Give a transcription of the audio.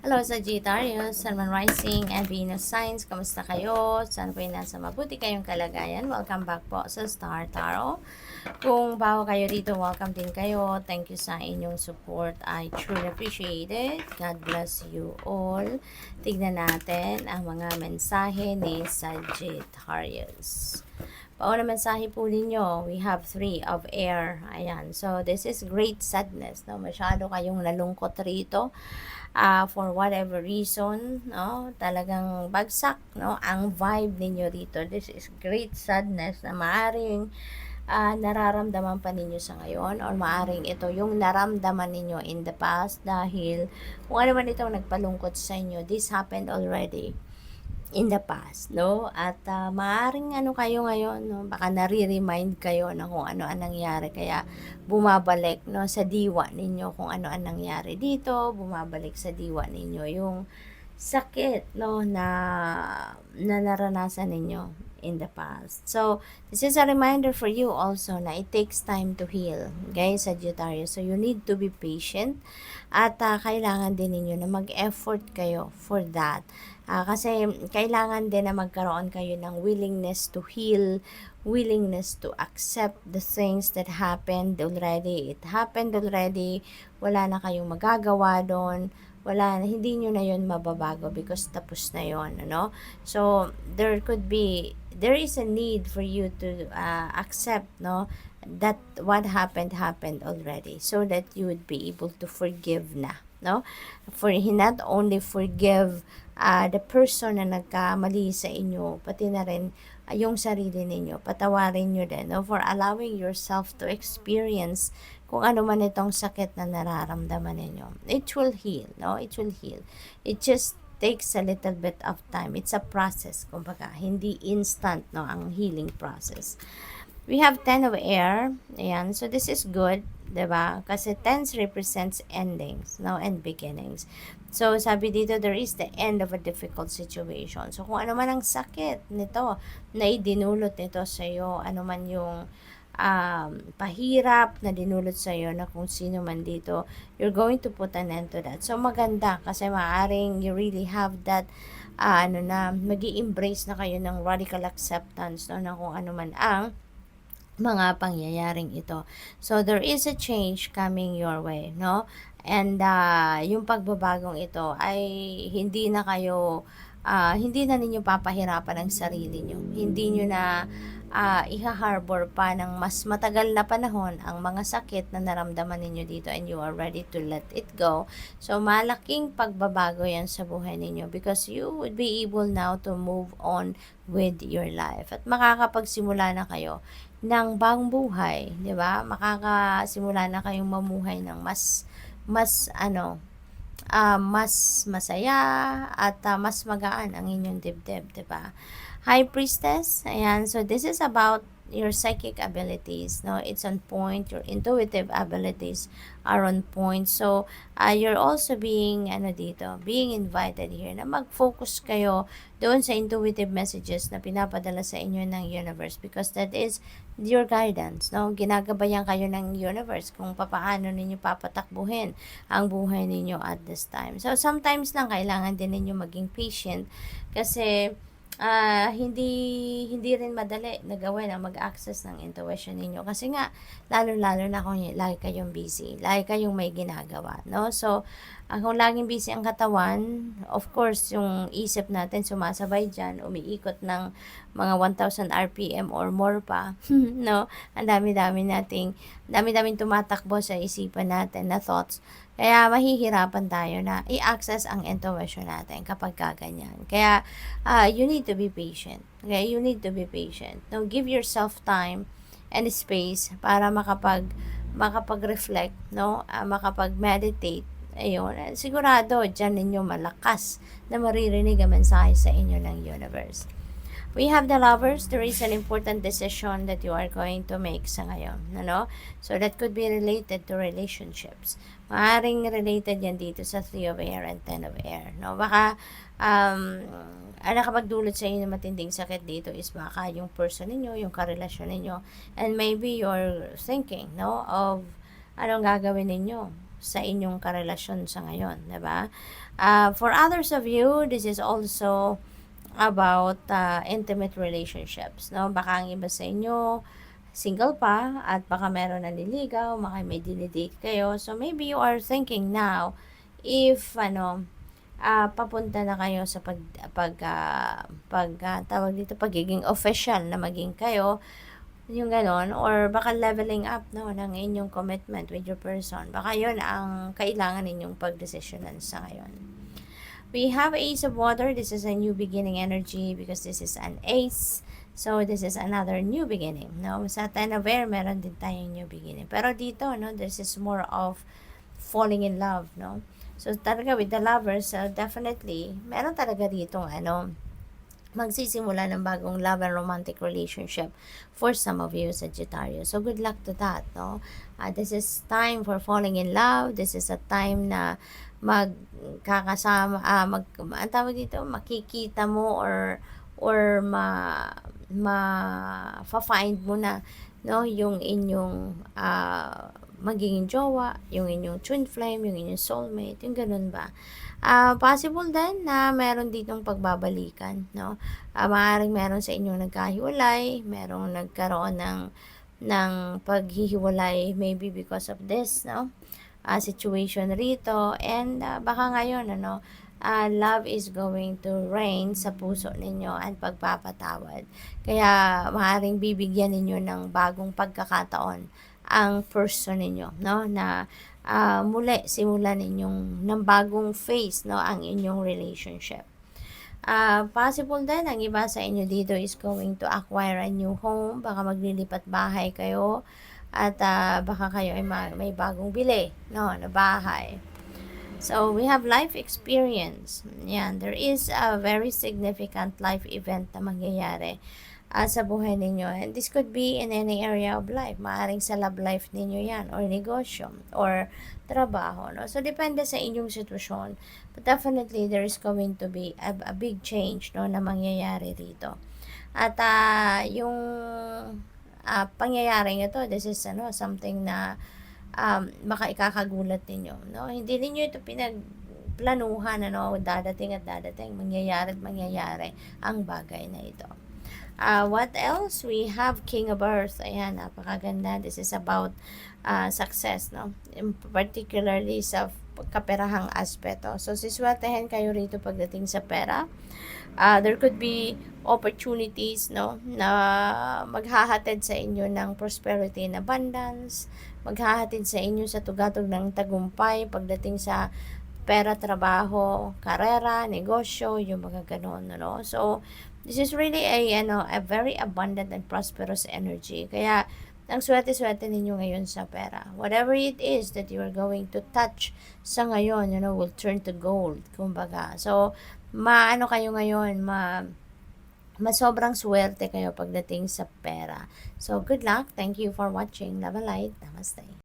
Hello Sagittarius, Sun, Moon Rising, and Venus Signs. Kamusta kayo? Sana po nasa mabuti kayong kalagayan. Welcome back po sa Star Tarot. Kung bago kayo dito, welcome din kayo. Thank you sa inyong support. I truly appreciate it. God bless you all. Tignan natin ang mga mensahe ni Sagittarius. Pauna mensahe po ninyo, we have 3 of air. Ayan. So, this is great sadness. No? Masyado kayong nalungkot rito. For whatever reason, no, talagang bagsak, no, ang vibe ninyo dito. This is great sadness na maaring nararamdaman pa ninyo sa ngayon, or maaring ito yung naramdaman ninyo in the past dahil kung ano man itong nagpalungkot sa inyo, this happened already in the past, no? At maaaring ano kayo ngayon, no? Baka nare-remind kayo na kung ano ang nangyari, kaya bumabalik, no, sa diwa ninyo kung ano ang nangyari dito, bumabalik sa diwa ninyo yung sakit, no, na naranasan ninyo in the past. So, this is a reminder for you also na it takes time to heal, guys, Sagittarius. So, you need to be patient at kailangan din ninyo na mag-effort kayo for that. Kasi kailangan din na magkaroon kayo ng willingness to heal, willingness to accept the things that happened already. It happened already. Wala na kayong magagawa doon. Wala na, hindi nyo na yun mababago because tapos na yun, ano? So, there is a need for you to accept, no, that what happened already, so that you would be able to forgive na, no? For not only forgive the person na nagkamali sa inyo, pati na rin yung sarili ninyo, patawarin nyo din, no, for allowing yourself to experience kung ano man itong sakit na nararamdaman ninyo. It will heal, no? It will heal. It just takes a little bit of time. It's a process, kumbaga, hindi instant, no, ang healing process. We have 10 of air. Ayan. So, this is good. Diba? Kasi 10 represents endings, no? And beginnings. So, sabi dito, there is the end of a difficult situation. So, kung ano man ang sakit nito, na idinulot nito sa iyo, ano man yung pahirap na dinulot sa iyo na kung sino man dito, you're going to put an end to that. So, maganda kasi maaring you really have that magi-embrace na kayo ng radical acceptance, no, na kung ano man ang mga pangyayaring ito. So, there is a change coming your way, no? And yung pagbabagong ito ay hindi na kayo, hindi na ninyo papahirapan ang sarili nyo. Hindi nyo na iha-harbor pa ng mas matagal na panahon ang mga sakit na naramdaman ninyo dito, and you are ready to let it go. So, malaking pagbabago yan sa buhay ninyo because you would be able now to move on with your life. At makakapagsimula na kayo ng bagong buhay, 'di ba? Makakasimula na kayong mamuhay ng mas mas masaya at mas magaan ang inyong dibdib, 'di ba? High Priestess, ayan. So this is about your psychic abilities, no? It's on point. Your intuitive abilities are on point. So you're also being being invited here na mag-focus kayo doon sa intuitive messages na pinapadala sa inyo ng universe, because that is your guidance, no? Ginagabayan kayo ng universe kung papaano ninyo papatakbuhin ang buhay ninyo at this time. So sometimes lang kailangan din ninyo maging patient kasi hindi hindi rin madali na gawin ang mag-access ng intuition ninyo kasi nga lalo-lalo na kung lagi kayong busy, lagi kayong may ginagawa, no? So, kung laging busy ang katawan, of course, yung isip natin sumasabay diyan, umiikot ng mga 1,000 RPM or more pa, no? Ang dami-daming tumatakbo sa isipan natin na thoughts. Kaya mahihirapan tayo na i-access ang intuition natin kapag kaganyan. Kaya you need to be patient. Okay? You need to be patient. Now, give yourself time and space para makapag-reflect, no? Makapag-meditate. Ayun. Sigurado, dyan ninyo malakas na maririnig ang mensahe sa inyo ng universe. We have the Lovers. There is an important decision that you are going to make sa ngayon. Ano? So, that could be related to relationships. Maaring related yan dito sa 3 of air and 10 of air. No? Baka, ang nakapagdulot sa inyo ng matinding sakit dito is baka yung person ninyo, yung karelasyon ninyo. And maybe you're thinking, no, of anong gagawin ninyo sa inyong karelasyon sa ngayon, diba? For others of you, this is also about intimate relationships, no? Baka ang iba sa inyo single pa at baka meron naliligaw, baka may dinidate kayo. So maybe you are thinking now if papunta na kayo sa tawag dito, pagiging official na maging kayo, yung ganon, or baka leveling up, no, ng inyong commitment with your person. Baka yun ang kailangan ninyong pagdesisyonan sa ngayon. We have Ace of Water. This is a new beginning energy because this is an ace. So, this is another new beginning, no? Sa Ten of Air, meron din tayong new beginning. Pero dito, no, this is more of falling in love, no? So, talaga with the lovers, definitely, meron talaga ditong, magsisimula ng bagong love and romantic relationship for some of you, Sagittarius. So, good luck to that, no? This is time for falling in love. This is a time na magkakasama, ang tawag dito, makikita mo or ma-find mo na, no, yung inyong magiging jowa, yung inyong twin flame, yung inyong soulmate, yung ganun ba? Possible din na meron ditong pagbabalikan, no? Maaaring meron sa inyong nagkahiwalay, merong nagkaroon ng paghihiwalay maybe because of this, no? Situation rito, and baka ngayon, love is going to reign sa puso ninyo and pagpapatawad. Kaya maaaring bibigyan ninyo ng bagong pagkakataon ang person ninyo, no, na muli simulan ninyong ng bagong phase, no, ang inyong relationship. Possible din, ang iba sa inyo dito is going to acquire a new home. Baka maglilipat bahay kayo at baka kayo ay may bagong bili, no, na bahay. So, we have life experience. Yan, there is a very significant life event na mangyayari sa buhay ninyo. And this could be in any area of life. Maaring sa love life ninyo yan, or negosyo, or trabaho, no? So, depende sa inyong sitwasyon. But definitely, there is going to be a big change, no, na mangyayari dito. At yung pangyayaring ito, this is something na baka ikakagulat ninyo, no? Hindi ninyo ito pinagplanuhan, dadating at dadating, mangyayari at mangyayari ang bagay na ito. What else? We have King of Earth. Ayan, napakaganda. This is about success, no? Particularly sa kaperahang aspeto. So, siswertehin kayo rito pagdating sa pera. There could be opportunities, no, na maghahatid sa inyo ng prosperity and abundance, maghahatid sa inyo sa tugatog ng tagumpay pagdating sa pera, trabaho, karera, negosyo, yung mga ganon, no? So, this is really a very abundant and prosperous energy. Kaya, ang swerte-swerte ninyo ngayon sa pera. Whatever it is that you are going to touch sa ngayon, will turn to gold, kumbaga. So, kayo ngayon, sobrang swerte kayo pagdating sa pera. So, good luck. Thank you for watching. Love and light. Namaste.